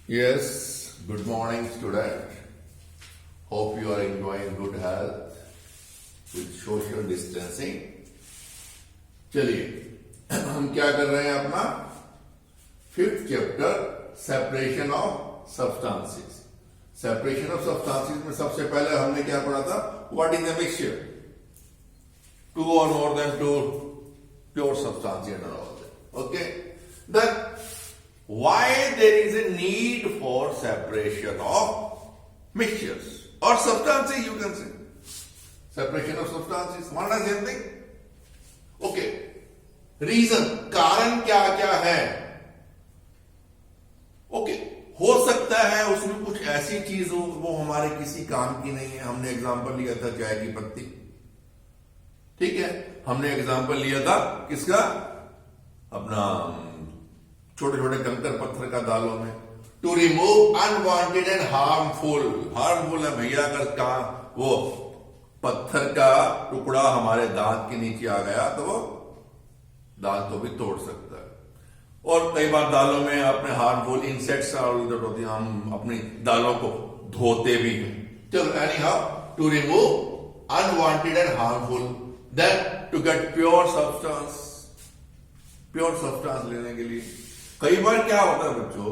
Yes, good morning, student. Hope you are enjoying good health with social distancing. चलिए हम क्या कर रहे हैं अपना 5th chapter separation of substances. Separation of substances में सबसे पहले हमने क्या पढ़ा था? What is the mixture? Two और more than two pure substances and all that. Okay, then why there is a need for separation of mixtures or substances, you can say separation of substances, one and same thing. Okay, reason, कारण क्या क्या है? Okay, हो सकता है उसमें कुछ ऐसी चीज हो वो हमारे किसी काम की नहीं है. हमने एग्जांपल लिया था चाय की पत्ती, ठीक है. हमने एग्जांपल लिया था किसका? अपना छोटे छोटे कंकर पत्थर का दालों में. To remove unwanted and harmful है भैया. अगर का वो पत्थर का टुकड़ा हमारे दांत के नीचे आ गया तो वो दांत को भी तोड़ सकता है. और कई बार दालों में अपने हार्मफुल इंसेक्ट्स होती हैं, हम अपनी दालों को धोते भी हैं. चलो, anyhow, to remove unwanted and harmful, then to get pure substance लेने के लिए कई बार क्या होता है बच्चों,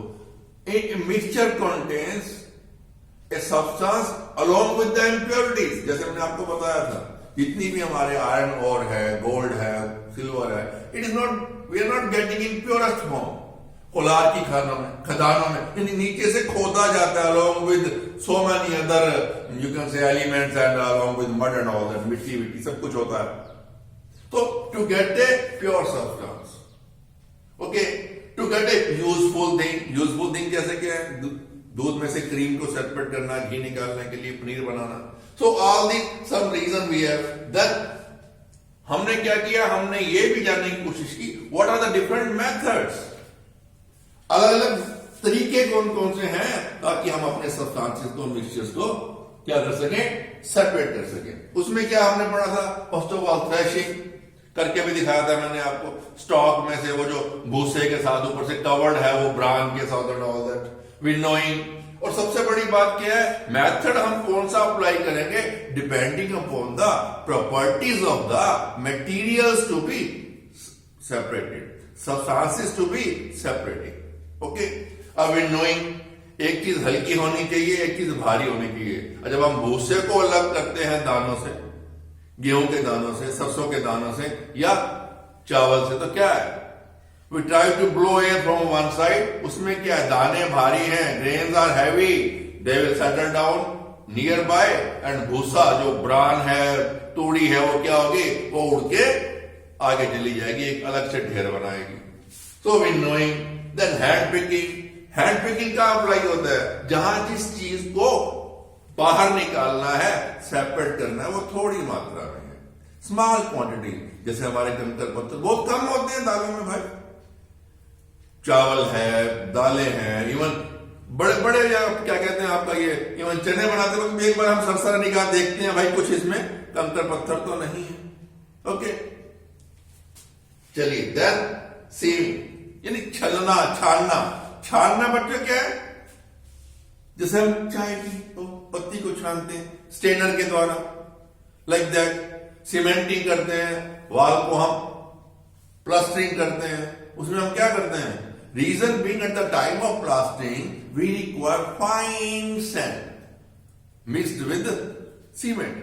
एक mixture contains a substance along with the impurities. जैसे मैंने आपको बताया था, जितनी भी हमारे आयरन ओर है, गोल्ड है, सिल्वर है, we are not getting in purest form. Kolar की खदानों में यानी नीचे से खोदा जाता है along with so many other you can say elements and along with mud and all that, मिट्टी सब कुछ होता है. तो to get a pure substance, okay, to get a useful thing जैसे कि दूध में से क्रीम को सेपरेट करना, घी निकालने के लिए पनीर बनाना. So all the some reason we have. Then हमने क्या किया, हमने ये भी जानने की कोशिश की what are the different methods, अलग अलग तरीके कौन कौन से हैं ताकि हम अपने सब्सटेंसेस को, मिक्सचर्स को क्या कर सके, सेपरेट कर सके. उसमें क्या हमने पढ़ा था? फर्स्ट ऑफ ऑल थ्रेशिंग करके भी दिखाया था मैंने आपको. स्टॉक में से वो जो भूसे के साथ ऊपर से कवर्ड है वो ब्रांड के साथ एंड ऑल दैट, विनोइंग. और सबसे बड़ी बात क्या है, मेथड हम कौन सा अप्लाई करेंगे? Depending upon the properties of the materials to be separated, substances to be separated. Okay, अब विनोइंग, एक चीज हल्की होनी चाहिए, एक चीज भारी होनी चाहिए. जब हम भूसे को अलग करते हैं दानों से, गेहूं के दानों से, सरसों के दानों से या चावल से, तो क्या है, we try to blow air from one side. उसमें क्या है, दाने भारी हैं, grains are heavy, they will settle down nearby, and भूसा जो ब्रान है, तूड़ी है, वो क्या होगी, वो उड़ के आगे चली जाएगी, एक अलग से ढेर बनाएगी. सो विनोइंग. देन हैंड पिकिंग का अप्लाई होता है, जहां जिस चीज को बाहर निकालना है, सेपरेट करना है, वो थोड़ी मात्रा में है, स्मॉल क्वांटिटी. जैसे हमारे कंकर पत्थर बहुत कम होते हैं दालों में भाई, चावल है, दालें हैं, इवन बड़े बड़े क्या कहते हैं आपका ये, इवन चने बनाते वक्त एक बार हम सरसरा निकाल देखते हैं भाई, कुछ इसमें कंकर पत्थर तो नहीं है. ओके, चलिए. देन सीम यानी छलना, छानना बच्चों क्या है, जैसे हम चाय की पत्ती को छानते हैं स्टेनर के द्वारा, लाइक दैट. सीमेंटिंग करते हैं, वॉल को हम प्लास्टरिंग करते हैं, उसमें हम क्या करते हैं, reason being at the time of plastering we require fine sand mixed with cement.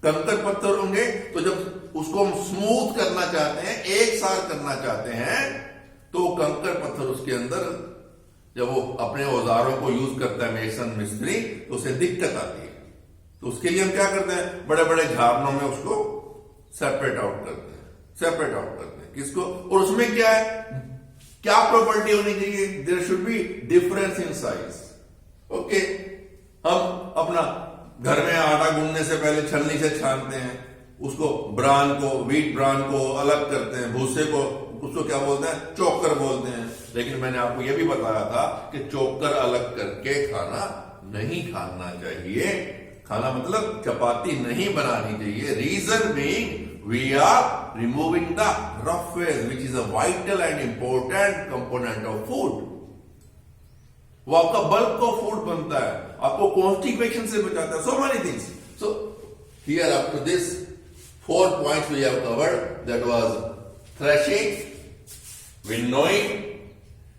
कंकर पत्थर होंगे तो जब उसको हम स्मूथ करना चाहते हैं, एक साथ करना चाहते हैं, तो कंकर पत्थर उसके अंदर जब वो अपने औजारों को यूज करता है मेसन मिस्त्री, तो उसे दिक्कत आती है. तो उसके लिए हम क्या करते हैं, बड़े बड़े झारनों में उसको सेपरेट आउट करते हैं किसको. और उसमें क्या है, क्या प्रॉपर्टी होनी चाहिए, there should be difference in size. Okay, हम अपना घर में आटा गूंदने से पहले छलनी से छानते हैं, उसको व्हीट ब्रान को अलग करते हैं, भूसे को, उसको क्या बोलते हैं, चोकर बोलते हैं. लेकिन मैंने आपको यह भी बताया था कि चोकर अलग करके खाना चाहिए. खाना मतलब चपाती नहीं बनानी चाहिए. Reason being we are removing the rough phase, which is a vital and important component of food. वो आपका बल्क ऑफ फूड बनता है, आपको कॉन्स्टिपेशन से बचाता है, so many things. So here up to this 4 points we have covered. That was threshing, winnowing,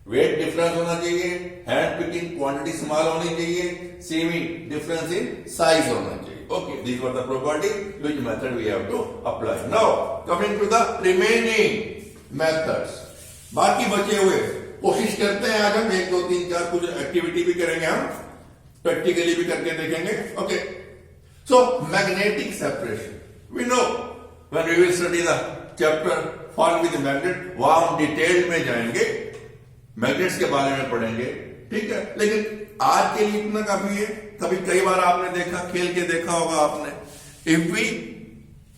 weight difference होना चाहिए, हैंड पिकिंग क्वांटिटी स्मॉल होनी चाहिए, सीविंग डिफरेंस इन साइज होना चाहिए. Okay, these were the properties which method we have to apply. Now coming to the remaining methods. बाकी बचे हुए कोशिश करते हैं आज हम 1 2 3 4 कुछ एक्टिविटी भी करेंगे, हम प्रैक्टिकली भी करके देखेंगे. Okay, so magnetic separation. We know when we will study the chapter fall with magnet, वहां हम डिटेल में जाएंगे, मैग्नेट्स के बारे में पढ़ेंगे, ठीक है. लेकिन आज के लिए इतना काफी है. कभी कई बार आपने देखा, खेल के देखा होगा आपने, if we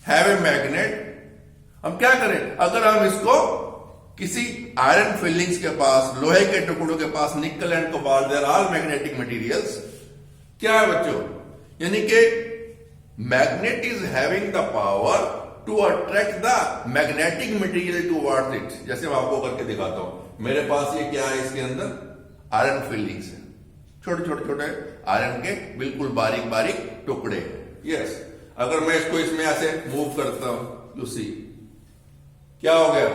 have a magnet, हम क्या करें, अगर हम इसको किसी आयरन फिलिंग्स के पास, लोहे के टुकड़ों के पास, nickel and cobalt, there are magnetic materials. क्या है बच्चों, यानी कि magnet is having the power to attract the magnetic material towards it. जैसे मैं आपको करके दिखाता हूं, मेरे पास ये क्या है, इसके अंदर आयरन फिलिंग्स है, छोटे छोटे छोटे आयरन के बिल्कुल बारीक बारीक टुकड़े. यस, अगर मैं इसको इसमें ऐसे मूव करता हूं, यू सी क्या हो गया,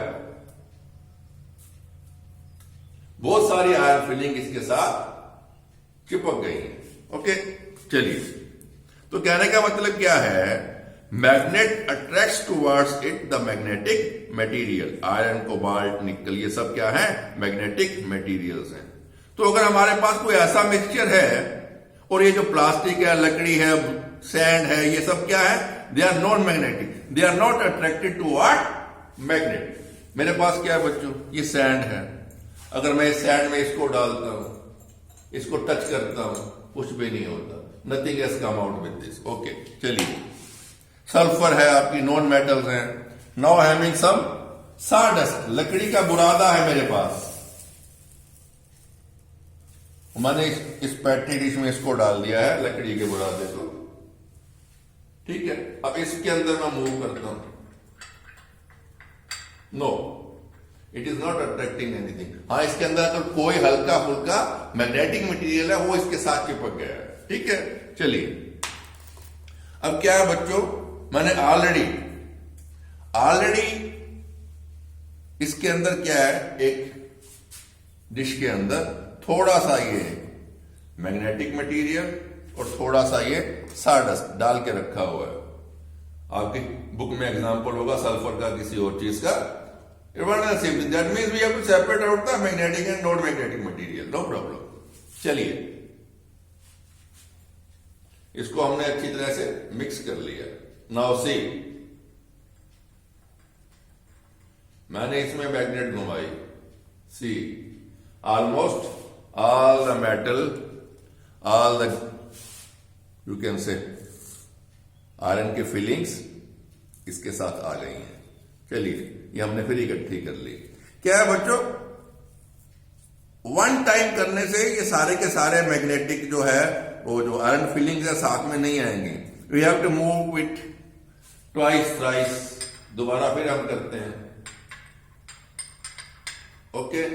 बहुत सारी आयरन फिलिंग इसके साथ चिपक गई है. ओके, चलिए, तो कहने का मतलब क्या है, magnet attracts towards it the magnetic material. Iron, cobalt, निकल, ये सब क्या है, मैग्नेटिक मटेरियल्स हैं. तो अगर हमारे पास कोई ऐसा मिक्सचर है, और ये जो प्लास्टिक है, लकड़ी है, सैंड है, ये सब क्या है, they are non magnetic, they are not attracted to what, magnet. मेरे पास क्या है बच्चों, ये सैंड है. अगर मैं इस सैंड में इसको डालता हूं, इसको टच करता हूं, कुछ भी नहीं होता, nothing has come out with this. Okay, चलिए, सल्फर है, आपकी नॉन मेटल्स हैं. नाउ हैविंग सम सॉडस्ट, लकड़ी का बुरादा है मेरे पास, मैंने इस पैटनी डिश में इसको डाल दिया है, लकड़ी के बुरादे को, ठीक है. अब इसके अंदर मैं मूव करता हूं, no, it is not attracting anything. हाँ, इसके अंदर तो कोई हल्का फुल्का मैग्नेटिक मटेरियल है, वो इसके साथ चिपक गया है, ठीक है. चलिए, अब क्या है बच्चों, मैंने ऑलरेडी इसके अंदर क्या है, एक डिश के अंदर थोड़ा सा ये मैग्नेटिक मटेरियल और थोड़ा सा ये सॉडस्ट डाल के रखा हुआ है. आपकी बुक में एग्जांपल होगा सल्फर का, किसी और चीज का. That means we have to separate out the magnetic and non magnetic material, no problem. चलिए, इसको हमने अच्छी तरह से मिक्स कर लिया. नाउ सी, मैंने इसमें मैग्नेट घुमाई, see almost all the metal, all the, you can say, iron के फीलिंग्स इसके साथ आ गई हैं. चलिए, ये हमने फिर इकट्ठी कर ली. क्या है बच्चों, वन टाइम करने से ये सारे के सारे मैग्नेटिक जो है, वो जो आयरन फीलिंग्स है, साथ में नहीं आएंगे. We have to move it twice thrice, दोबारा फिर हम करते हैं. ओके,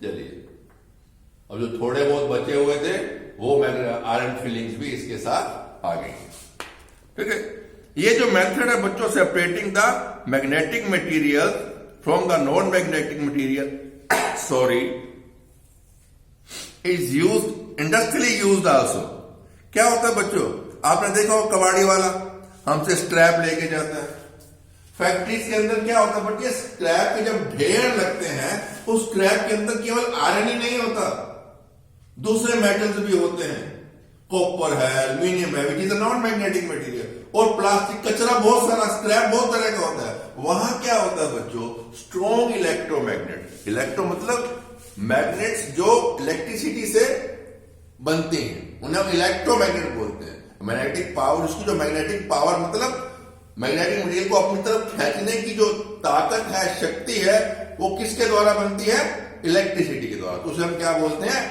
चलिए, अब जो थोड़े बहुत बचे हुए थे, वो आयरन फिलिंग्स भी इसके साथ आ गई. ठीक है, ये जो मेथड है बच्चों, separating the magnetic material from the non magnetic material, sorry, is used, industrially used also. क्या होता है बच्चों, आपने देखा हो कबाड़ी वाला हमसे स्क्रैप लेके जाता है, फैक्ट्रीज के अंदर क्या होता है बच्चे, स्क्रैप के जब ढेर लगते हैं, उस स्क्रैप के अंदर केवल आयरन ही नहीं होता, दूसरे मेटल्स भी होते हैं. कॉपर है, एल्यूमिनियम है, which is a non magnetic material, और प्लास्टिक, कचरा बहुत सारा, स्क्रैप बहुत तरह का होता है. वहां क्या होता है बच्चों, स्ट्रॉन्ग इलेक्ट्रोमैग्नेट. इलेक्ट्रो मतलब मैग्नेट्स जो इलेक्ट्रिसिटी से बनते हैं, उन्हें हम इलेक्ट्रोमैग्नेट बोलते हैं. मैग्नेटिक पावर, उसकी जो मैग्नेटिक पावर मतलब मैग्नेटिक मटेरियल को अपनी तरफ खींचने की जो ताकत है, शक्ति है, वो किसके द्वारा बनती है, इलेक्ट्रिसिटी के द्वारा. तो उसे हम क्या बोलते हैं,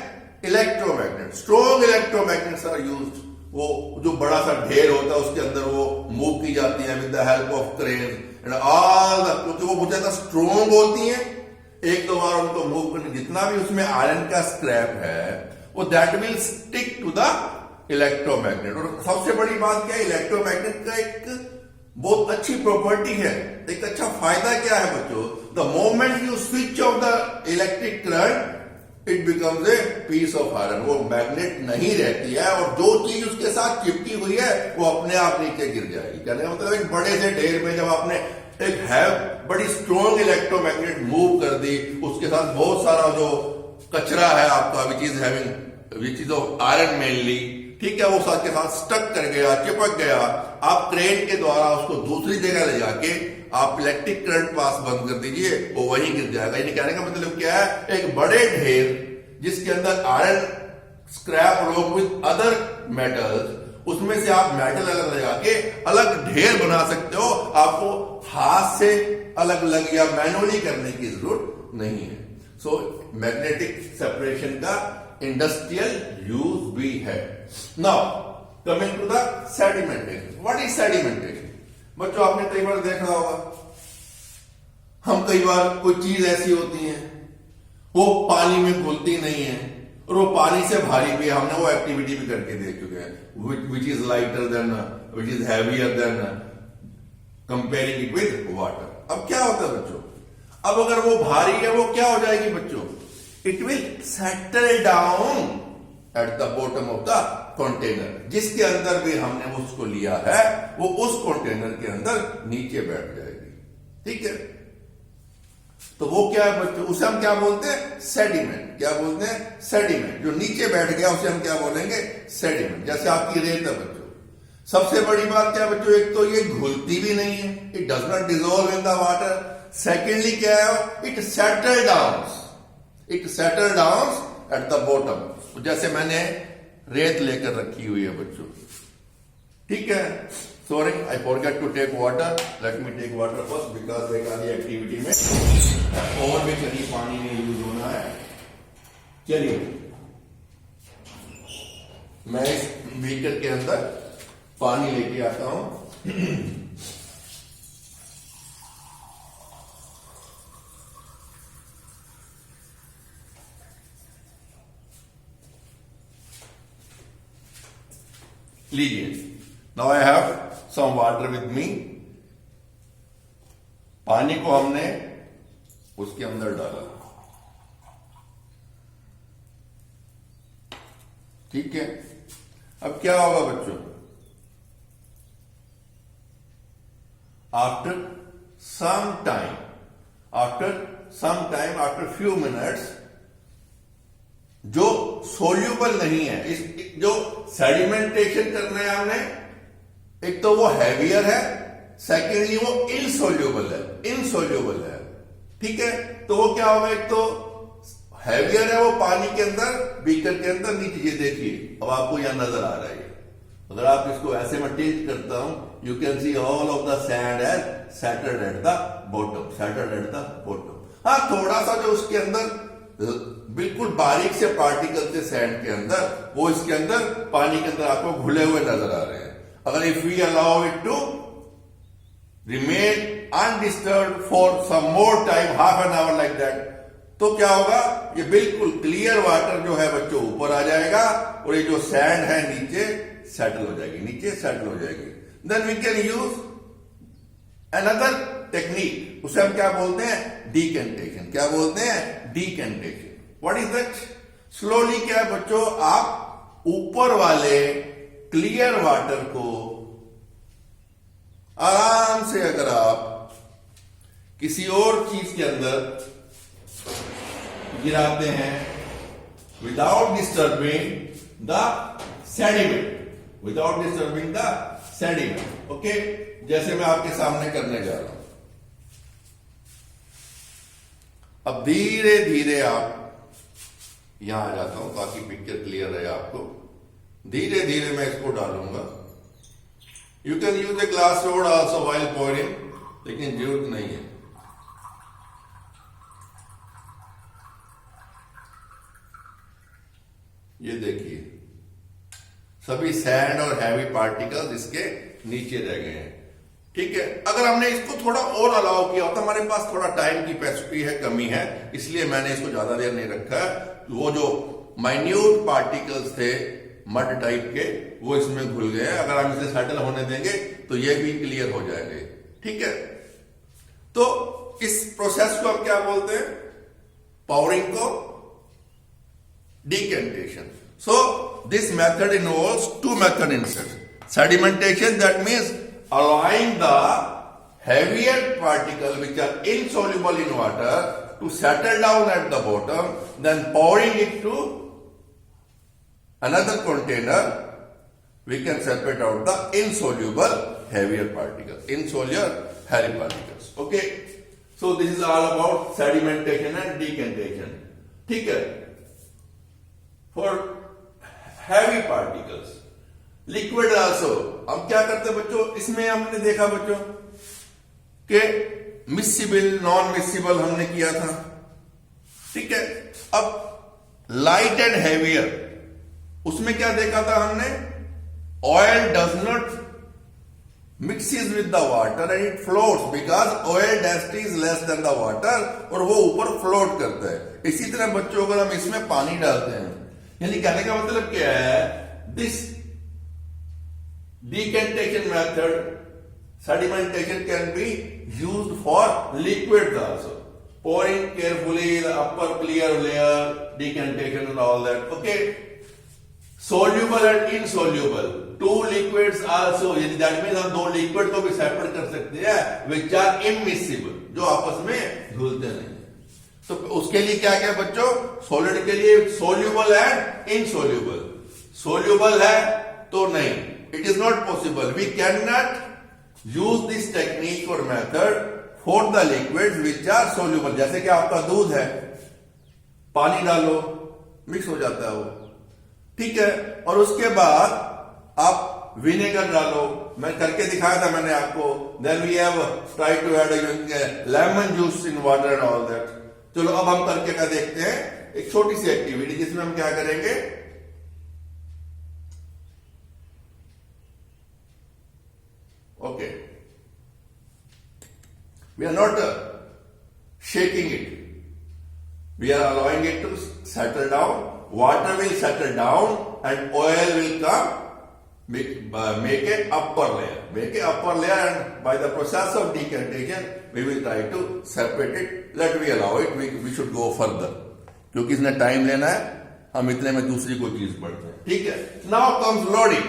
electromagnet. Strong electromagnets are used. वो जो बड़ा सा ढेर होता है, उसके अंदर वो मूव की जाती है with the help of crane. And all the, क्योंकि वो बहुत ज्यादा स्ट्रॉन्ग होती हैं, एक दो बार उनको मूव करने, जितना भी उसमें आयरन का स्क्रैप है वो that will stick to the electromagnet. और सबसे बड़ी बात क्या है, इलेक्ट्रोमैग्नेट का एक बहुत अच्छी प्रॉपर्टी है, एक अच्छा फायदा क्या है बच्चों, the moment you switch off the electric current it becomes a piece of iron, वो मैग्नेट नहीं रहती है और जो चीज उसके साथ चिपकी हुई है वो अपने आप नीचे गिर जाएगी। कहने का मतलब एक बड़े से ढेर में जब आपने एक है बड़ी स्ट्रॉन्ग इलेक्ट्रोमैग्नेट मूव कर दी, उसके साथ बहुत सारा जो कचरा है आपका which is of iron mainly, ठीक है, वो साथ के साथ स्टक कर गया, चिपक गया, आप क्रेन के द्वारा उसको दूसरी जगह ले जाके आप इलेक्ट्रिक करंट पास बंद कर दीजिए, वो वहीं गिर जाएगा। यानी कहने का मतलब क्या है, एक बड़े ढेर जिसके अंदर iron scrap along with other metals, उसमें से आप मेटल अलग लगा के अलग ढेर बना सकते हो, आपको हाथ से अलग अलग या मैनुअली करने की जरूरत नहीं है। सो मैग्नेटिक सेपरेशन का इंडस्ट्रियल यूज भी है। Now coming to the sedimentation. What is sedimentation? बच्चों आपने कई बार देखा होगा, हम कई बार कोई चीज ऐसी होती है वो पानी में घुलती नहीं है और वो पानी से भारी भी है, हमने वो एक्टिविटी भी करके देख चुके हैं, which is lighter than, which is heavier than comparing it with water. अब क्या होता है बच्चों, अब अगर वो भारी है वो क्या हो जाएगी बच्चों, it will settle down at the bottom of the container, जिसके अंदर भी हमने उसको लिया है वो उस कंटेनर के अंदर नीचे बैठ जाएगी, ठीक है। तो वो क्या है बच्चों, उसे हम क्या बोलते हैं, सेडिमेंट। क्या बोलते हैं, सेडिमेंट। जो नीचे बैठ गया उसे हम क्या बोलेंगे, सेडिमेंट। जैसे आपकी रेत है बच्चों, सबसे बड़ी बात क्या है बच्चों, एक तो ये घुलती भी नहीं है, it does not dissolve in the water. Secondly क्या है, it settle down, it settle down at the bottom. जैसे मैंने रेत लेकर रखी हुई है बच्चों, ठीक है, sorry I forget to take water, let me take water first because एक आधी एक्टिविटी में और भी चलिए पानी में यूज होना है। चलिए मैं इस बीकर के अंदर पानी लेके आता हूं। लीजिए, now I have some water with me. पानी को हमने उसके अंदर डाला, ठीक है। अब क्या होगा बच्चों, after some time, after few minutes, जो सोल्यूबल नहीं है, इस जो सेडिमेंटेशन कर रहे हैं हमने, एक तो वो हैवियर है, सेकेंडली वो इनसोल्यूबल है, ठीक है। तो वो क्या होगा, एक तो हैवियर है वो पानी के अंदर, बीकर के अंदर नीचे, ये देखिए अब आपको यहां नजर आ रहा है। अगर आप इसको ऐसे में टिल्ट करता हूं, you can see all of the sand as settled at the bottom, हाँ थोड़ा सा जो उसके अंदर बिल्कुल बारीक से पार्टिकल थे सैंड के अंदर, वो इसके अंदर पानी के अंदर आपको घुले हुए नजर आ रहे हैं। अगर if we allow it to remain undisturb for some more time, half an hour like that, तो क्या होगा, ये बिल्कुल क्लियर वाटर जो है बच्चों ऊपर आ जाएगा और ये जो सैंड है नीचे सेटल हो जाएगी, then we can use another technique, उसे हम क्या बोलते हैं, डीकेंटेशन। क्या बोलते हैं, decantation. What is that? Slowly क्या है बच्चों, आप ऊपर वाले क्लियर वाटर को आराम से अगर आप किसी और चीज के अंदर गिराते हैं without disturbing the sediment, okay, जैसे मैं आपके सामने करने जा रहा हूं। अब धीरे धीरे आप यहां आ जाता हूं ताकि पिक्चर क्लियर रहे आपको। धीरे धीरे मैं इसको डालूंगा। You can use a glass rod also while pouring, लेकिन जरूरत नहीं है। ये देखिए सभी सैंड और हैवी पार्टिकल्स इसके नीचे रह गए हैं। ठीक है। अगर हमने इसको थोड़ा और अलाउ किया होता, हमारे पास थोड़ा टाइम की कैपेसिटी है, कमी है, इसलिए मैंने इसको ज्यादा देर नहीं रखा है। वो जो माइन्यूट पार्टिकल्स थे मड टाइप के, वो इसमें घुल गए। अगर हम इसे सेटल होने देंगे तो ये भी क्लियर हो जाएंगे। ठीक है, तो इस प्रोसेस को आप क्या बोलते हैं? पावरिंग को decantation. So this method involves two methods instead. Sedimentation, that means allowing the heavier particles which are insoluble in water to settle down at the bottom, then pouring it to another container, we can separate out the insoluble heavier particles, insoluble hairy particles. Okay, so this is all about sedimentation and decantation. ठीक है। For heavy particles, liquid also, हम क्या करते हैं बच्चों, इसमें हमने देखा बच्चों कि मिसिबल नॉन मिसिबल हमने किया था। ठीक है, अब लाइट एंड हैवियर, उसमें क्या देखा था हमने? Oil does not mixes with the water and it floats because oil density is less than the water, और वो ऊपर फ्लोट करता है। इसी तरह बच्चों अगर हम इसमें पानी डालते हैं, यानी कहने का मतलब क्या है? This decantation method, sedimentation can be used for liquids also. Pouring carefully the upper clear layer, decantation and all that. Okay. Soluble and insoluble, two liquids also. That means हम दो liquid को भी separate कर सकते हैं, which are immiscible, जो आपस में घुलते नहीं। तो उसके लिए क्या क्या बच्चों? सॉलिड के लिए soluble and insoluble. Soluble है तो नहीं, it is not possible. We cannot use this technique or method for the liquids which are soluble. जैसे कि आपका दूध है, पानी डालो मिक्स हो जाता है वो, ठीक है। और उसके बाद आप विनेगर डालो, मैं करके दिखाया था मैंने आपको। Then we have tried to add lemon juice in water and all that. चलो अब हम करके क्या देखते हैं, एक छोटी सी एक्टिविटी जिसमें हम क्या करेंगे, okay, we are not shaking it, we are allowing it to settle down. Water will settle down and oil will come, make an upper layer, and by the process of decantation we will try to separate it. Let me allow it, we should go further, क्योंकि इसने time लेना है, हम इतने में दूसरी कोई चीज पढ़ते हैं। ठीक है, now comes loading.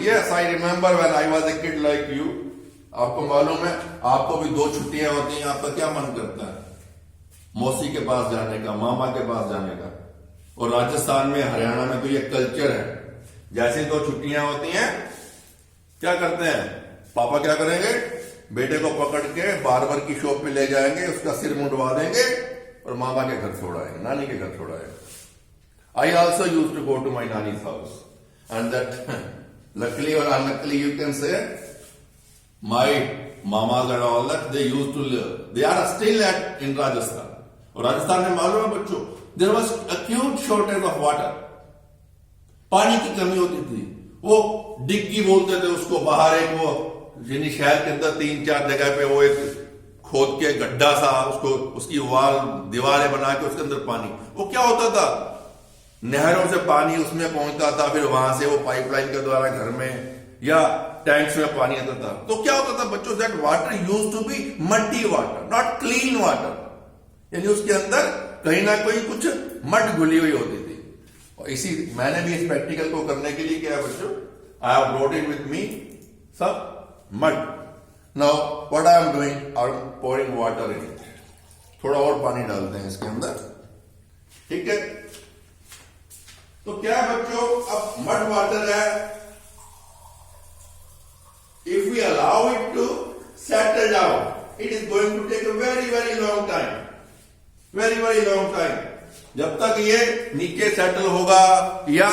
Yes, I remember when I was a kid like you. आपको मालूम है, आपको भी 2 छुट्टियां होती हैं, आपका क्या मन करता है? मौसी के पास जाने का, मामा के पास जाने का। और राजस्थान में, हरियाणा में तो ये कल्चर है, जैसे 2 छुट्टियां होती हैं क्या करते हैं? पापा क्या करेंगे? बेटे को पकड़ के बार्बर की शॉप पे ले जाएंगे, उसका सिर मुंडवा देंगे और मामा के घर छोड़ाएंगे, नानी के घर छोड़ाएंगे। I also use to go to my नानीज house, and that luckily or unluckily you can say, my mamas and all that, they used to live, they are still in Rajasthan. और राजस्थान में मालूम है बच्चों, there was acute shortage of water, पानी की कमी होती थी। वो डिग्गी बोलते थे उसको, बाहर एक वो यानी शहर के अंदर 3-4 जगह पे वो एक खोद के गड्ढा सा, उसको उसकी वाल दीवारें बना के उसके अंदर पानी, वो क्या होता था, नहरों से पानी उसमें पहुंचता था, फिर वहां से वो पाइपलाइन के द्वारा घर में या टैंक्स में पानी आता था। तो क्या होता था बच्चों, that water used to be muddy water, not clean water, यानी उसके अंदर कहीं ना कहीं कुछ मड घुली हुई होती थी। और इसी मैंने भी इस प्रैक्टिकल को करने के लिए क्या है बच्चों, I have brought it with me सब mud. Now what I am doing, I am pouring water in it, थोड़ा और पानी डालते हैं इसके अंदर, ठीक है। तो क्या बच्चों, अब मड वाटर है, if we allow it to settle down, it is going to take a very long time, very long time, जब तक ये नीचे सेटल होगा। या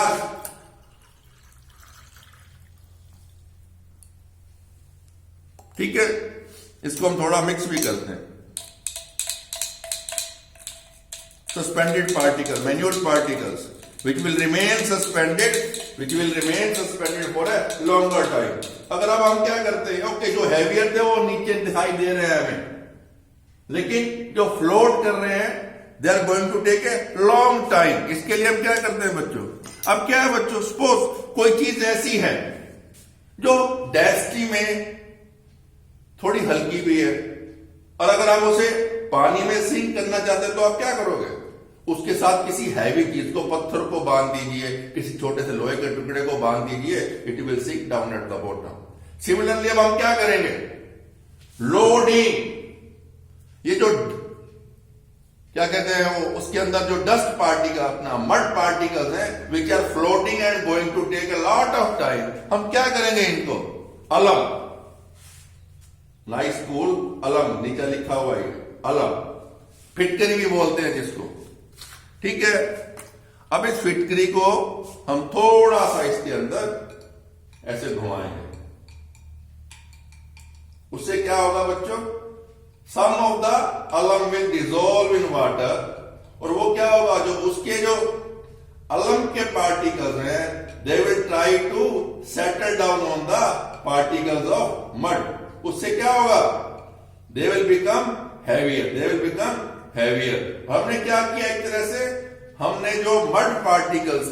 ठीक है, इसको हम थोड़ा मिक्स भी करते हैं। Suspended particle, manure particles which will remain suspended which will remain suspended for a longer time. अगर अब हम क्या करते हैं, ओके जो हैवियर थे वो नीचे दिखाई दे रहे हैं हमें, लेकिन जो फ्लोट कर रहे हैं they are going to take a long time. इसके लिए हम क्या करते हैं बच्चों, अब क्या है बच्चों, सपोज कोई चीज ऐसी है जो डेंसिटी में थोड़ी हल्की भी है, और अगर आप उसे पानी में सिंक करना चाहते हैं तो आप क्या करोगे, उसके साथ किसी हैवी चीज को, पत्थर को बांध दीजिए, किसी छोटे से लोहे के टुकड़े को बांध दीजिए, it will sink down at the bottom. Similarly अब हम क्या करेंगे, लोडिंग, ये जो क्या कहते हैं वो, उसके अंदर जो डस्ट पार्टिकल, अपना मड पार्टिकल्स हैं, which are floating and going to take a lot of time, हम क्या करेंगे इनको, अलम, नाइस कूल अलम, नीचे लिखा हुआ है अलम, फिटकरी भी बोलते हैं जिसको, ठीक है. अब इस फिटकरी को हम थोड़ा सा इसके अंदर ऐसे घुमाएंगे, उससे क्या होगा बच्चों, सम ऑफ द अलम विल डिजोल्व इन वाटर, और वो क्या होगा, जो उसके जो अलम के पार्टिकल्स हैं, they will try to settle down on the particles of mud. उससे क्या होगा, they will become heavier, they will become heavier. हमने क्या किया, एक तरह से हमने जो मड पार्टिकल्स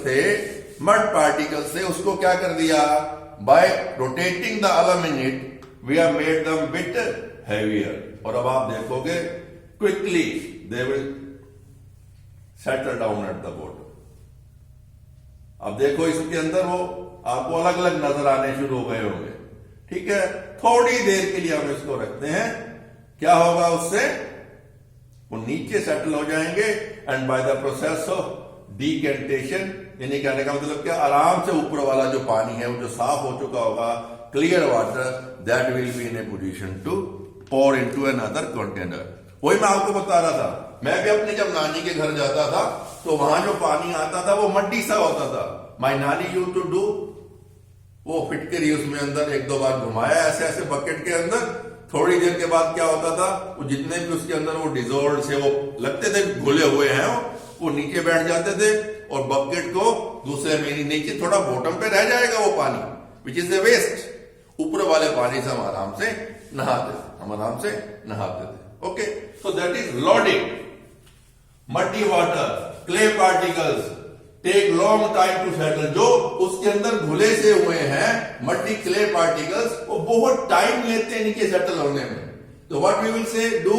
थे उसको क्या कर दिया, bye rotating the alum in it we have made them bit heavier. और अब आप देखोगे quickly they will settle down at the bottom. अब देखो इसके अंदर वो आपको अलग अलग नजर आने शुरू हो गए होंगे, ठीक है. थोड़ी देर के लिए हम इसको रखते हैं, क्या होगा उससे, वो नीचे सेटल हो जाएंगे, and by the process of decantation, यानी कहने का मतलब क्या, आराम से ऊपर वाला जो पानी है वो जो साफ हो चुका होगा, clear water, that will be in a position to pour into another container. वही मैं आपको बता रहा था, मैं भी अपने जब नानी के घर जाता था तो वहां जो पानी आता था वो मट्टी सा होता था. माय नानी यूज्ड टू डू, वो फिटकरी उसमें अंदर एक दो बार घुमाया ऐसे ऐसे बकेट के अंदर, थोड़ी देर के बाद क्या होता था, वो जितने भी उसके अंदर वो डिजोल्व से वो लगते थे घुले हुए हैं, वो नीचे बैठ जाते थे, और बकेट को दूसरे महीने नीचे थोड़ा बॉटम पे रह जाएगा वो पानी, विच इज ए वेस्ट. ऊपर वाले पानी से हम आराम से नहाते थे. Okay, so that is loading. Muddy water, clay particles take long time to settle. जो उसके अंदर घुले से हुए हैं मड्डी क्ले पार्टिकल्स, वो बहुत टाइम लेते हैं नीचे सेटल होने में. तो what we will say, do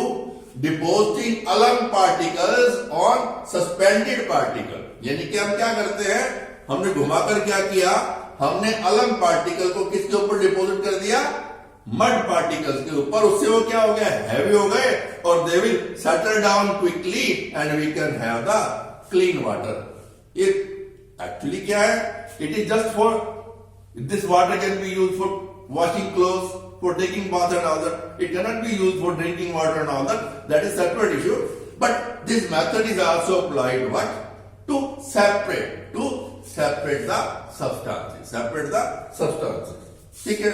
depositing alum particles on suspended particle. यानी कि हम क्या करते हैं, हमने घुमाकर क्या किया, हमने अलम पार्टिकल को किसके ऊपर डिपोजिट कर दिया, मड पार्टिकल्स के ऊपर. उससे वो क्या हो गया, हैवी हो गए, और they will settle down quickly and we can have the clean water. ये एक्चुअली क्या है, it is just for, this water can be use for washing clothes, for taking bath and all that. It cannot be used for drinking water and all that. That is separate issue. But this method is also applied what, to separate the substances. ठीक है.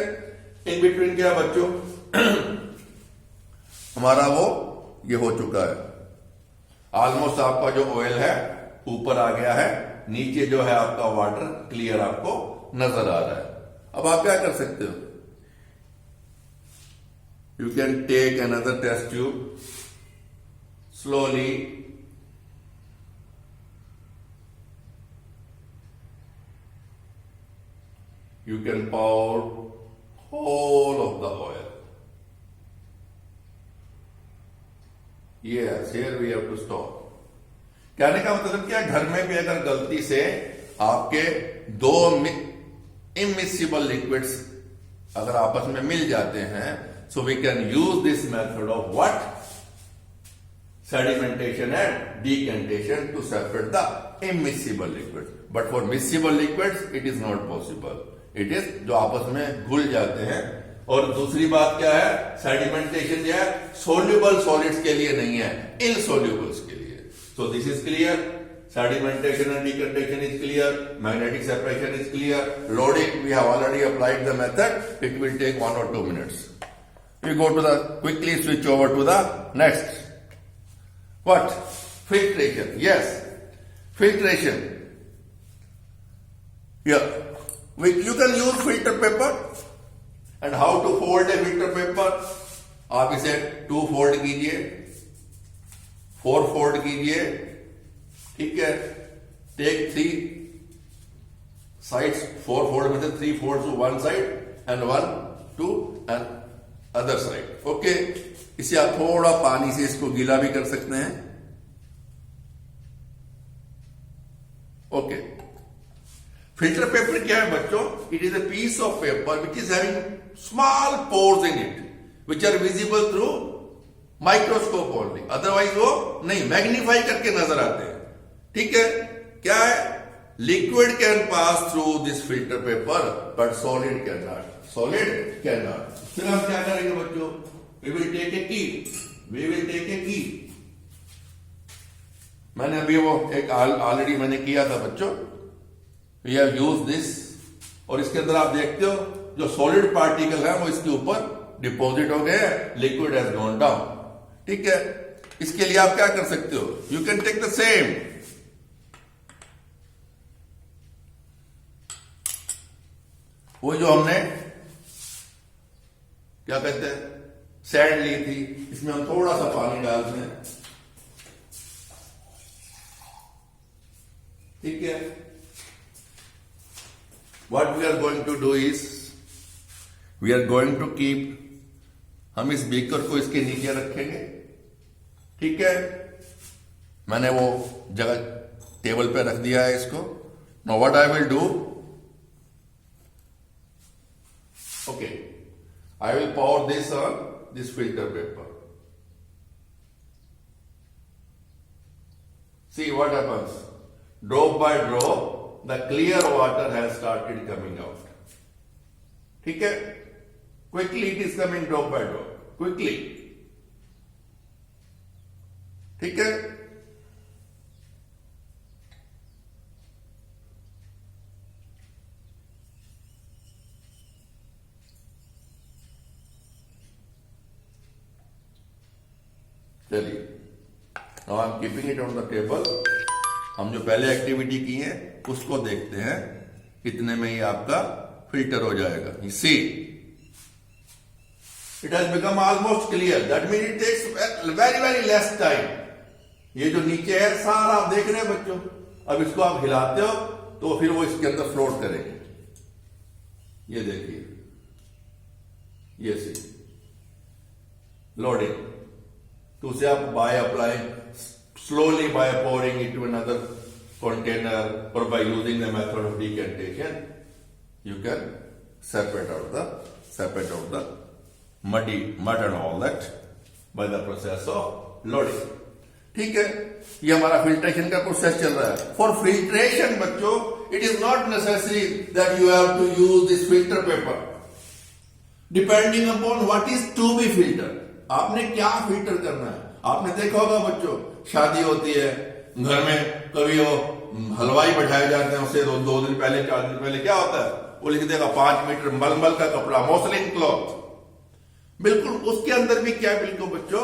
In between क्या बच्चों, हमारा वो ये हो चुका है, ऑलमोस्ट आपका जो ऑयल है ऊपर आ गया है, नीचे जो है आपका वाटर क्लियर आपको नजर आ रहा है. अब आप क्या कर सकते हो, you can take another test tube slowly, you can pour whole of the oil. Yes, here we have to stop. कहने का मतलब क्या, घर में भी अगर गलती से आपके दो इमिसिबल लिक्विड्स अगर आपस में मिल जाते हैं, so we can use this method of what, sedimentation and decantation to separate the immiscible liquids. But for miscible liquids it is not possible. It is जो आपस में घुल जाते हैं. और दूसरी बात क्या है, सेडिमेंटेशन जो है सोल्यूबल सॉलिड्स के लिए नहीं है, इनसोल्यूबल्स के लिए. So this is clear. Sedimentation and decantation is clear. Magnetic separation is clear. Loading, we have already applied the method. It will take 1 or 2 minutes. We go to the, quickly switch over to the next. What? Filtration. Yes. Filtration. Yeah, you can use filter paper. And how to fold a filter paper? आप इसे 2 fold कीजिए, 4 fold कीजिए, ठीक है. Take 3 sides, 4 fold में से 3 folds to one side and 1 to an other side. Okay, इसे आप थोड़ा पानी से इसको गीला भी कर सकते हैं. ओके, फिल्टर पेपर क्या है बच्चों? It is a piece of paper which is having small pores in it which are visible through microscope only. Otherwise वो नहीं, मैग्नीफाई करके नजर आते हैं. ठीक है, क्या है? Liquid can pass through this filter paper but solid can not. Solid can not. फिर हम क्या करेंगे बच्चों? वी विल टेक ए की. वी विल टेक ए की. मैंने अभी वो एक ऑलरेडी मैंने किया था बच्चों. We have use this. और इसके अंदर आप देखते हो जो सॉलिड पार्टिकल है वो इसके ऊपर डिपॉजिट हो गए. Liquid has gone down. ठीक है, इसके लिए आप क्या कर सकते हो? You can take the same. वो जो हमने क्या कहते हैं सैंड ली थी, इसमें हम थोड़ा सा पानी डालते हैं. ठीक है, what we are going to do is we are going to keep, हम इस बीकर को इसके नीचे रखेंगे. ठीक है, मैंने वो जगह टेबल पे रख दिया है इसको. Now what I will do, okay, I will pour this on this filter paper. See what happens. Drop by drop the clear water has started coming out. ठीक है, quickly it is coming drop by drop, quickly. ठीक है, चलिए. Now I am keeping it on the table. हम जो पहले activity की है उसको देखते हैं कितने में ही आपका फिल्टर हो जाएगा. You see it has become almost clear. That mean it takes very very less time. ये जो नीचे है सारा आप देख रहे हैं बच्चों. अब इसको आप हिलाते हो तो फिर वो इसके अंदर फ्लोट करेंगे. ये देखिए, ये सी लोडिंग. तो उसे आप by applying slowly by pouring it to another container or by using the method of decantation, you can separate out the mud and all that by the process of loading. ठीक है, ये हमारा filtration का process चल रहा है. For filtration बच्चों, it is not necessary that you have to use this filter paper. Depending upon what is to be filter. आपने क्या फिल्टर करना है. आपने देखा होगा बच्चों, शादी होती है घर में, कभी वो हलवाई बैठाए जाते हैं, उसे 2 दिन पहले 4 दिन पहले क्या होता है, वो लिख देगा 5 मीटर मलमल का कपड़ा, मॉसलिन क्लॉथ. बिल्कुल उसके अंदर भी क्या बिल्कुल बच्चों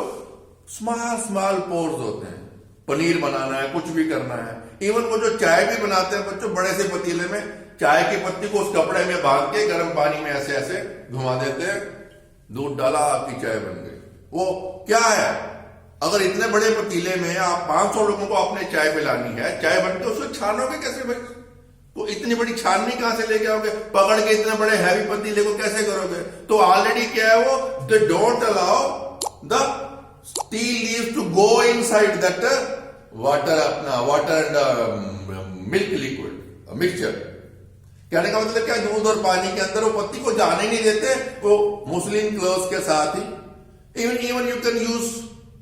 स्मॉल पोर्स होते हैं. पनीर बनाना है, कुछ भी करना है. इवन वो जो चाय भी बनाते हैं बच्चों, बड़े से पतीले में चाय की पत्ती को उस कपड़े में बांध के गर्म पानी में ऐसे ऐसे घुमा देते हैं. दूध डाला, आपकी चाय बन गई. वो क्या है, अगर इतने बड़े पतीले में आप 500 लोगों को आपने चाय पिलानी है, चाय बनते उसको छानोगे कैसे भाई? वो इतनी बड़ी छाननी कहां से लेके आओगे? पकड़ के इतने बड़े हैवी पतीले को कैसे करोगे? तो ऑलरेडी क्या है वो, they don't allow the steel leaves to go inside that water, अपना water and milk liquid mixture. कहने का मतलब क्या, दूध और पानी के अंदर वो पत्ती को जाने नहीं देते. वो मुस्लिम क्लोथ के साथ ही even you can use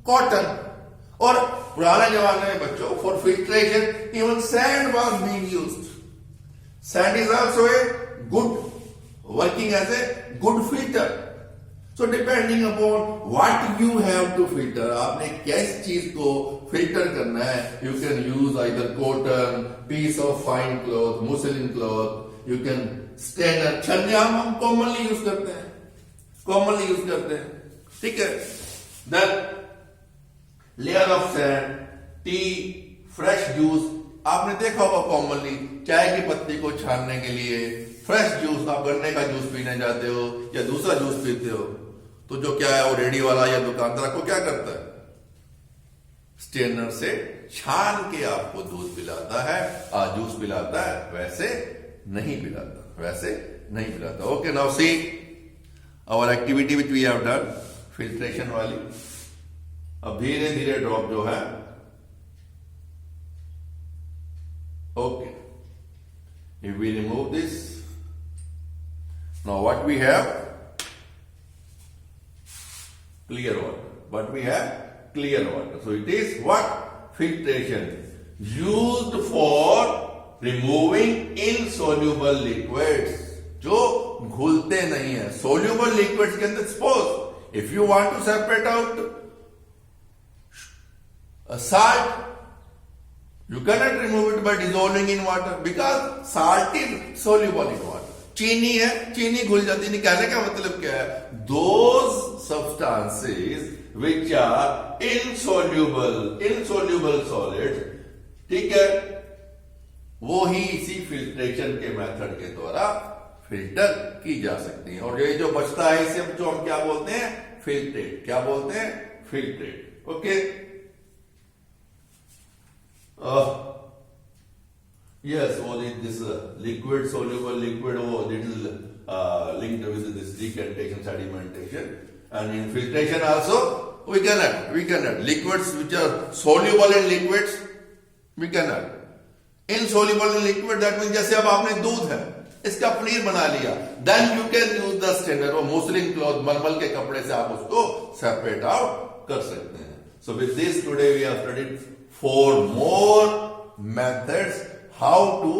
cotton. और पुराने जमाने में बच्चों for filtration even sand was being used. Sand is also a good working as a good filter. So depending upon what you have to filter, आपने किस चीज को फिल्टर करना है, you can use either cotton, piece of fine cloth, muslin cloth, you can standard छन्ने हम commonly use करते हैं. ठीक है, then layer of sand, tea, fresh juice आपने देखा होगा कॉमनली चाय की पत्ती को छानने के लिए फ्रेश जूस, आप गन्ने का जूस पीने जाते हो या दूसरा जूस पीते हो, तो जो क्या है वो रेडी वाला या दुकानदार आपको क्या करता है, स्ट्रेनर से छान के आपको दूध पिलाता है, जूस पिलाता है, वैसे नहीं पिलाता, वैसे नहीं पिलाता। Okay, now see our activity which we have done, filtration वाली। अब धीरे धीरे ड्रॉप जो है, okay, if we remove this, now what we have, clear water. What we have, clear water. So it is what, filtration, used for removing insoluble liquids, जो घुलते नहीं है। soluble liquids के अंदर, suppose if you want to separate out a salt, you cannot remove it by dissolving in water because salt is soluble in water. चीनी है, चीनी घुल जाती नहीं। कहने का मतलब क्या है, those substances which are insoluble solids, ठीक है, वो ही इसी फिल्ट्रेशन के मेथड के द्वारा फिल्टर की जा सकती है। और ये जो बचता है इसे जो हम क्या बोलते हैं, फिल्ट्रेट। क्या बोलते हैं, filtrate. Okay, yes, all this liquid, soluble liquid, little linked with this decantation, sedimentation, and in filtration also we cannot liquids which are soluble in liquids we cannot, insoluble in liquid, that means जैसे अब आपने दूध है इसका पनीर बना लिया, then you can use the strainer or muslin cloth, मलमल के कपड़े से आप उसको separate out कर सकते हैं। So with this today we have studied 4 more methods how to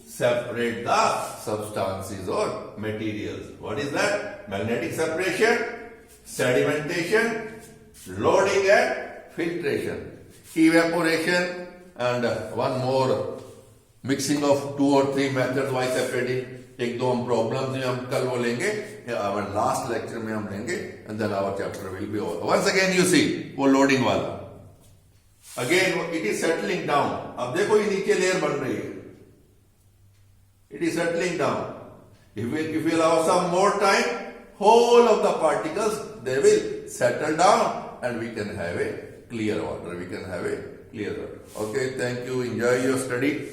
separate the substances or materials. What is that? Magnetic separation, sedimentation, loading and filtration, evaporation, and one more, mixing of 2 or 3 methods by separating. एक दो हम problems में हम कल वो लेंगे, our last lecture में हम लेंगे, and then our chapter will be over. Once again you see वो loading वाला, again it is settling down. अब देखो ये नीचे लेयर बन रही है, it is settling down. If we allow some more time, whole of the particles they will settle down and we can have a clear water. Okay, thank you. Enjoy your study.